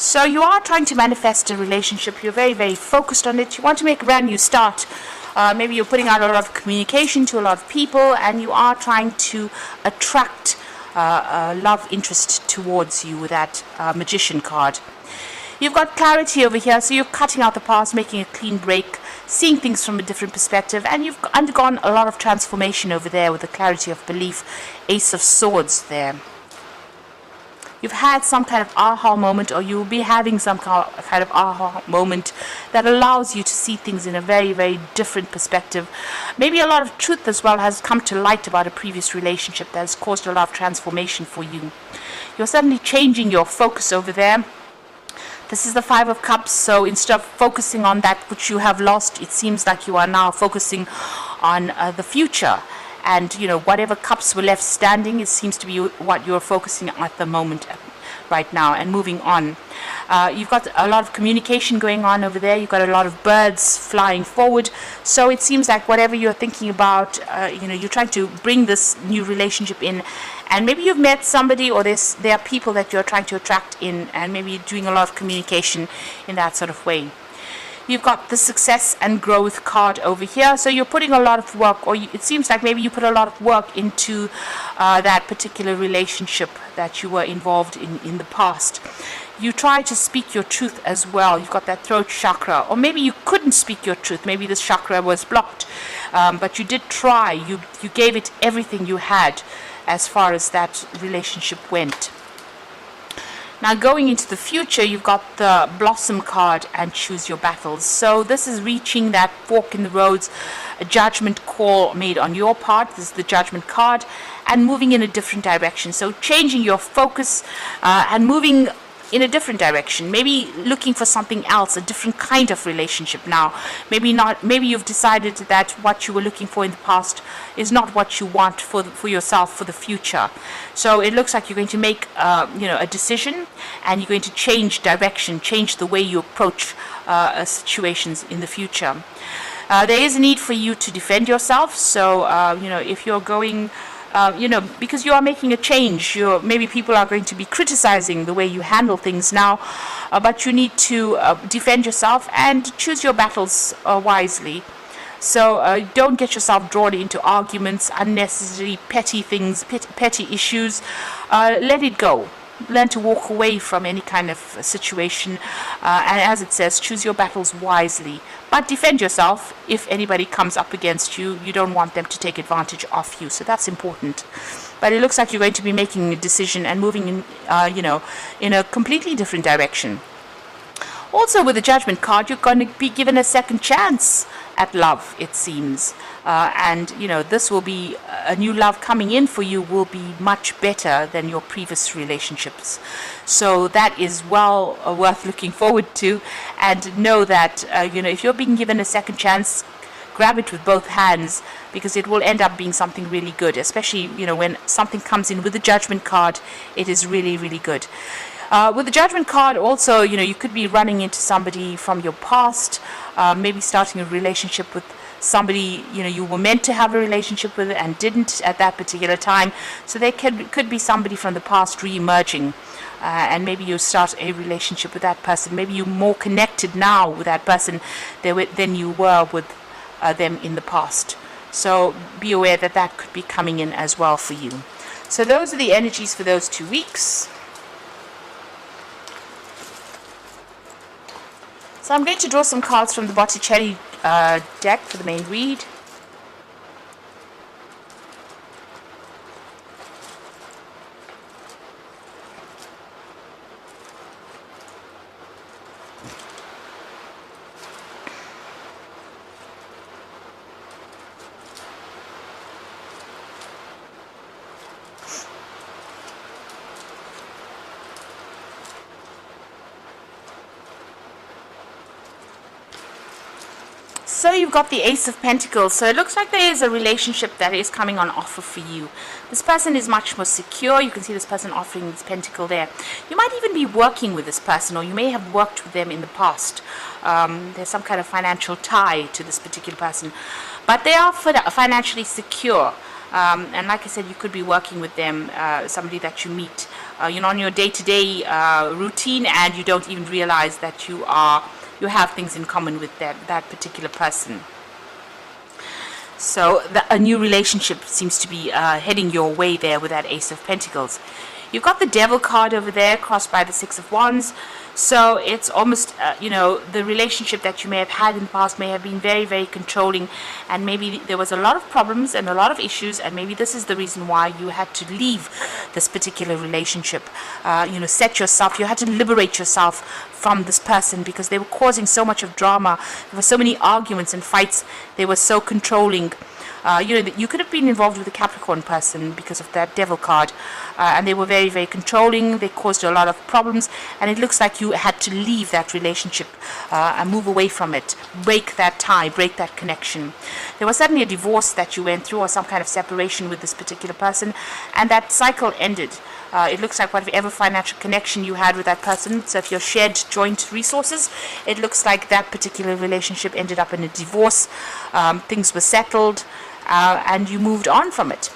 So you are trying to manifest a relationship. You're very, very focused on it. You want to make a brand new start. Maybe you're putting out a lot of communication to a lot of people, and you are trying to attract love interest towards you with that Magician card. You've got clarity over here, so you're cutting out the past, making a clean break, seeing things from a different perspective, and you've undergone a lot of transformation over there with the clarity of belief. Ace of Swords there. You've had some kind of aha moment, or you'll be having some kind of aha moment that allows you to see things in a very, very different perspective. Maybe a lot of truth as well has come to light about a previous relationship that has caused a lot of transformation for you. You're suddenly changing your focus over there. This is the Five of Cups, so instead of focusing on that which you have lost, it seems like you are now focusing on the future. And, whatever cups were left standing, it seems to be what you're focusing on at the moment right now and moving on. You've got a lot of communication going on over there. You've got a lot of birds flying forward. So it seems like whatever you're thinking about, you're trying to bring this new relationship in. And maybe you've met somebody, or there are people that you're trying to attract in, and maybe you're doing a lot of communication in that sort of way. You've got the Success and Growth card over here. So you're putting a lot of work, or it seems like maybe you put a lot of work into that particular relationship that you were involved in the past. You try to speak your truth as well. You've got that throat chakra, or maybe you couldn't speak your truth. Maybe this chakra was blocked, but you did try. You gave it everything you had as far as that relationship went. Now going into the future, you've got the Blossom card and Choose Your Battles. So this is reaching that fork in the roads, a judgment call made on your part. This is the Judgment card, and moving in a different direction. So changing your focus and moving in a different direction, maybe looking for something else, a different kind of relationship now. Maybe you've decided that what you were looking for in the past is not what you want for yourself for the future. So it looks like you're going to make a decision, and you're going to change direction, change the way you approach situations in the future. There is a need for you to defend yourself. So if you're going because you are making a change, maybe people are going to be criticizing the way you handle things now, but you need to defend yourself and choose your battles wisely. So don't get yourself drawn into arguments, unnecessary petty things, petty issues. Let it go. Learn to walk away from any kind of situation, and as it says, choose your battles wisely, but defend yourself. If anybody comes up against you, you don't want them to take advantage of you, so that's important. But it looks like you're going to be making a decision and moving in in a completely different direction. Also, with the Judgment card, you're going to be given a second chance at love, it seems. And this will be a new love coming in for you, will be much better than your previous relationships. So that is well worth looking forward to. And know that, if you're being given a second chance, grab it with both hands, because it will end up being something really good. Especially, when something comes in with the Judgment card, it is really, really good. With the Judgment card also, you could be running into somebody from your past, maybe starting a relationship with somebody you were meant to have a relationship with and didn't at that particular time. So there could be somebody from the past re-emerging, and maybe you start a relationship with that person. Maybe you're more connected now with that person than you were with them in the past. So be aware that could be coming in as well for you. So those are the energies for those 2 weeks. So I'm going to draw some cards from the Botticelli deck for the main read. So you've got the Ace of Pentacles. So it looks like there is a relationship that is coming on offer for you. This person is much more secure. You can see this person offering this pentacle there. You might even be working with this person, or you may have worked with them in the past. There's some kind of financial tie to this particular person. But they are financially secure. And like I said, you could be working with them, somebody that you meet you're on your day-to-day routine, and you don't even realize that you have things in common with that particular person. So a new relationship seems to be heading your way there with that Ace of Pentacles. You've got the Devil card over there, crossed by the Six of Wands. So it's almost, the relationship that you may have had in the past may have been very, very controlling, and maybe there was a lot of problems and a lot of issues, and maybe this is the reason why you had to leave this particular relationship. You had to liberate yourself from this person because they were causing so much of drama. There were so many arguments and fights. They were so controlling. You could have been involved with a Capricorn person because of that Devil card, and they were very, very controlling. They caused a lot of problems, and it looks like you had to leave that relationship and move away from it, break that tie, break that connection. There was suddenly a divorce that you went through, or some kind of separation with this particular person, and that cycle ended. It looks like whatever financial connection you had with that person, so if you shared joint resources, it looks like that particular relationship ended up in a divorce. Things were settled, and you moved on from it.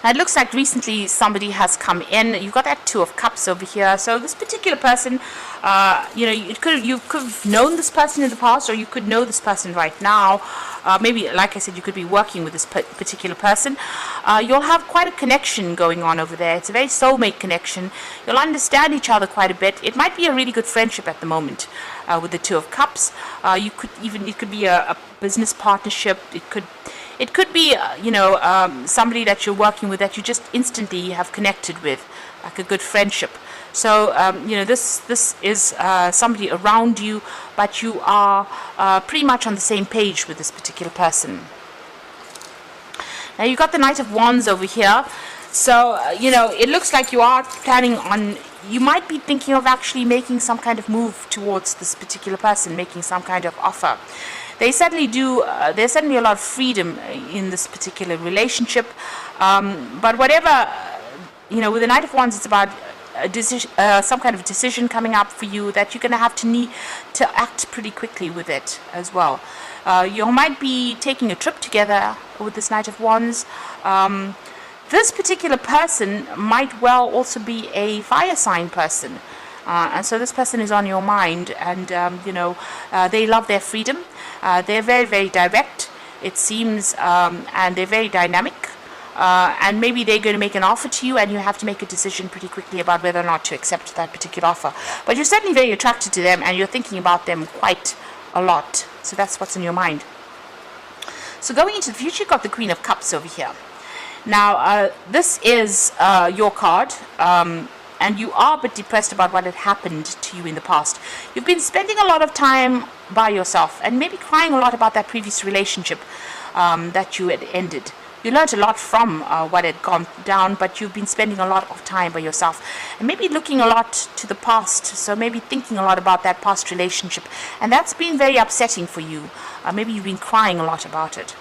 Now it looks like recently somebody has come in. You've got that Two of Cups over here. So this particular person, you could have known this person in the past, or you could know this person right now. Maybe, like I said, you could be working with this particular person. You'll have quite a connection going on over there. It's a very soulmate connection. You'll understand each other quite a bit. It might be a really good friendship at the moment with the Two of Cups. It could be a business partnership. It could be, somebody that you're working with that you just instantly have connected with, like a good friendship. So, this is somebody around you, but you are pretty much on the same page with this particular person. Now, you've got the Knight of Wands over here. So, it looks like you are planning on, you might be thinking of actually making some kind of move towards this particular person, making some kind of offer. There's certainly a lot of freedom in this particular relationship. But whatever, with the Knight of Wands, it's about a decision, some kind of decision coming up for you that you're going to have to need to act pretty quickly with it as well. You might be taking a trip together with this Knight of Wands. This particular person might well also be a fire sign person. And so this person is on your mind, and, they love their freedom. They're very, very direct, it seems, and they're very dynamic. And maybe they're going to make an offer to you, and you have to make a decision pretty quickly about whether or not to accept that particular offer. But you're certainly very attracted to them, and you're thinking about them quite a lot. So that's what's in your mind. So going into the future, you've got the Queen of Cups over here. Now, this is your card. And you are a bit depressed about what had happened to you in the past. You've been spending a lot of time by yourself, and maybe crying a lot about that previous relationship that you had ended. You learned a lot from what had gone down, but you've been spending a lot of time by yourself, and maybe looking a lot to the past, so maybe thinking a lot about that past relationship, and that's been very upsetting for you. Maybe you've been crying a lot about it.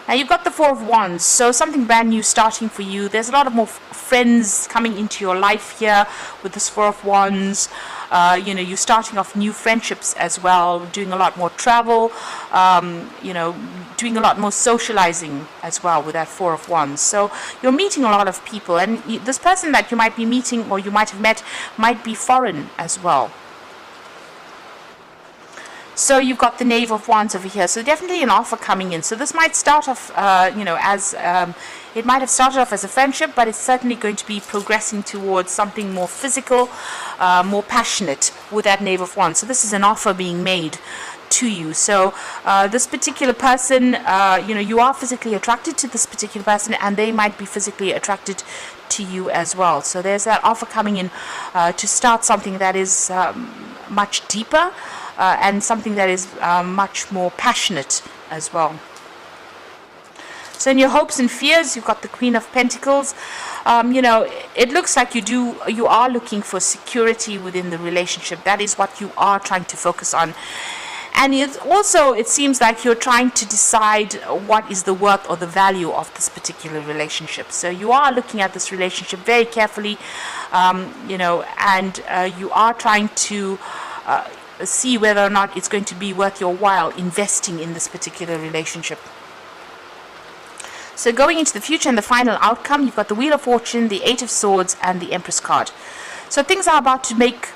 Now you've got the Four of Wands, so something brand new starting for you. There's a lot of more friends coming into your life here with this Four of Wands. You're starting off new friendships as well, doing a lot more travel, doing a lot more socializing as well with that Four of Wands. So you're meeting a lot of people, and this person that you might be meeting or you might have met might be foreign as well. So you've got the Knave of Wands over here. So definitely an offer coming in. So this might start off, it might have started off as a friendship, but it's certainly going to be progressing towards something more physical, more passionate with that Knave of Wands. So this is an offer being made to you. So this particular person, you are physically attracted to this particular person, and they might be physically attracted to you as well. So there's that offer coming in to start something that is much deeper. And something that is much more passionate as well. So in your hopes and fears, you've got the Queen of Pentacles. It looks like you are looking for security within the relationship. That is what you are trying to focus on. And it seems like you're trying to decide what is the worth or the value of this particular relationship. So you are looking at this relationship very carefully, and you are trying to see whether or not it's going to be worth your while investing in this particular relationship. So going into the future and the final outcome, you've got the Wheel of Fortune, the Eight of Swords, and the Empress card. So things are about to make,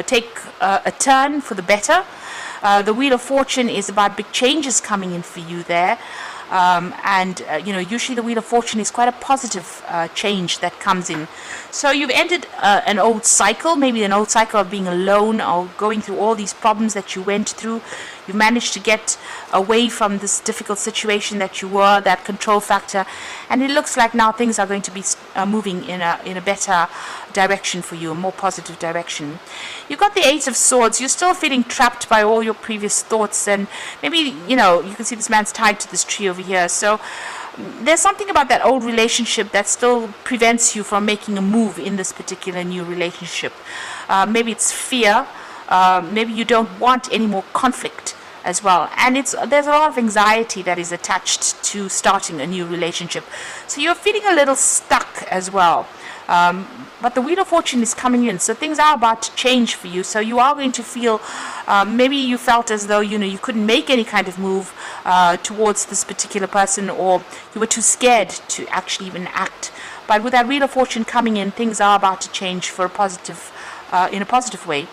take a turn for the better. The Wheel of Fortune is about big changes coming in for you there. Usually the Wheel of Fortune is quite a positive change that comes in. So you've ended an old cycle, maybe an old cycle of being alone or going through all these problems that you went through. You managed to get away from this difficult situation that you were, that control factor, and it looks like now things are going to be moving in a better direction for you, a more positive direction. You've got the Eight of Swords. You're still feeling trapped by all your previous thoughts, and maybe, you can see this man's tied to this tree over here. So there's something about that old relationship that still prevents you from making a move in this particular new relationship. Maybe it's fear. Maybe you don't want any more conflict as well, and there's a lot of anxiety that is attached to starting a new relationship, so you're feeling a little stuck as well. But the Wheel of Fortune is coming in, so things are about to change for you. So you are going to feel, maybe you felt as though you couldn't make any kind of move towards this particular person, or you were too scared to actually even act. But with that Wheel of Fortune coming in, things are about to change for in a positive way.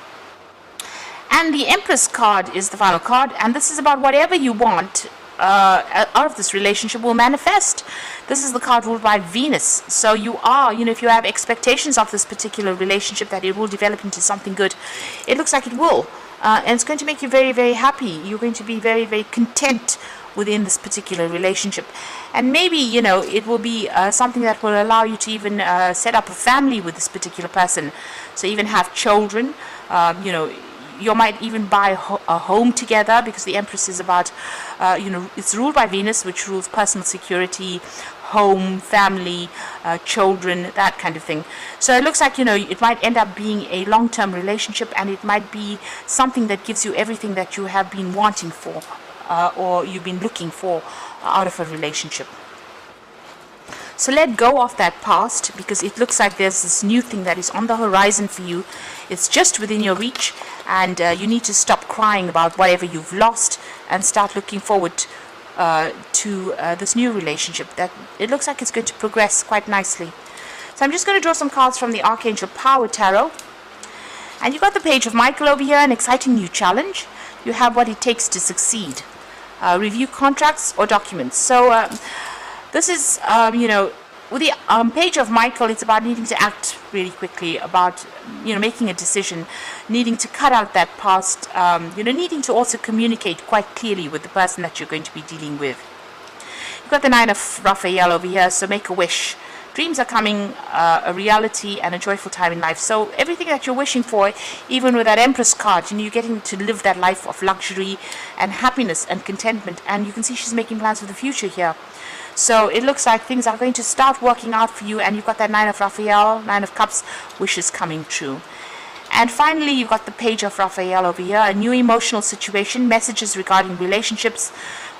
And the Empress card is the final card, and this is about whatever you want out of this relationship will manifest. This is the card ruled by Venus. So you are, if you have expectations of this particular relationship that it will develop into something good, it looks like it will. And it's going to make you very, very happy. You're going to be very, very content within this particular relationship. And maybe, it will be something that will allow you to even set up a family with this particular person. So even have children, you might even buy a home together, because the Empress is about, it's ruled by Venus, which rules personal security, home, family, children, that kind of thing. So it looks like, it might end up being a long-term relationship, and it might be something that gives you everything that you have been wanting for, or you've been looking for out of a relationship. So let go of that past, because it looks like there's this new thing that is on the horizon for you. It's just within your reach, and you need to stop crying about whatever you've lost and start looking forward to this new relationship that it looks like it's going to progress quite nicely. So I'm just going to draw some cards from the Archangel Power Tarot. And you've got the Page of Michael over here, an exciting new challenge. You have what it takes to succeed. Review contracts or documents. So this is, with the Page of Michael, it's about needing to act really quickly, about, making a decision, needing to cut out that past, needing to also communicate quite clearly with the person that you're going to be dealing with. You've got the Nine of Raphael over here, so make a wish. Dreams are coming, a reality and a joyful time in life. So everything that you're wishing for, even with that Empress card, you're getting to live that life of luxury and happiness and contentment. And you can see she's making plans for the future here. So it looks like things are going to start working out for you, and you've got that Nine of Raphael, Nine of Cups, wishes coming true. And finally, you've got the Page of Raphael over here, a new emotional situation, messages regarding relationships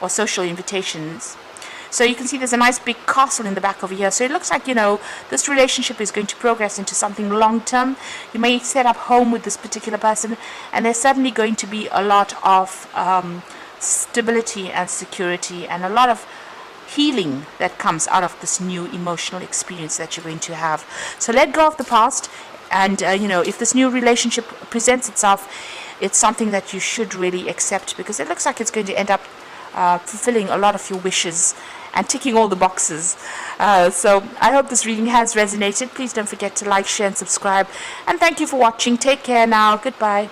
or social invitations. So you can see there's a nice big castle in the back over here. So it looks like, this relationship is going to progress into something long-term. You may set up home with this particular person, and there's certainly going to be a lot of stability and security, and a lot of healing that comes out of this new emotional experience that you're going to have. So let go of the past, and if this new relationship presents itself, it's something that you should really accept, because it looks like it's going to end up fulfilling a lot of your wishes and ticking all the boxes. So I hope this reading has resonated. Please don't forget to like, share and subscribe, and thank you for watching. Take care now. Goodbye.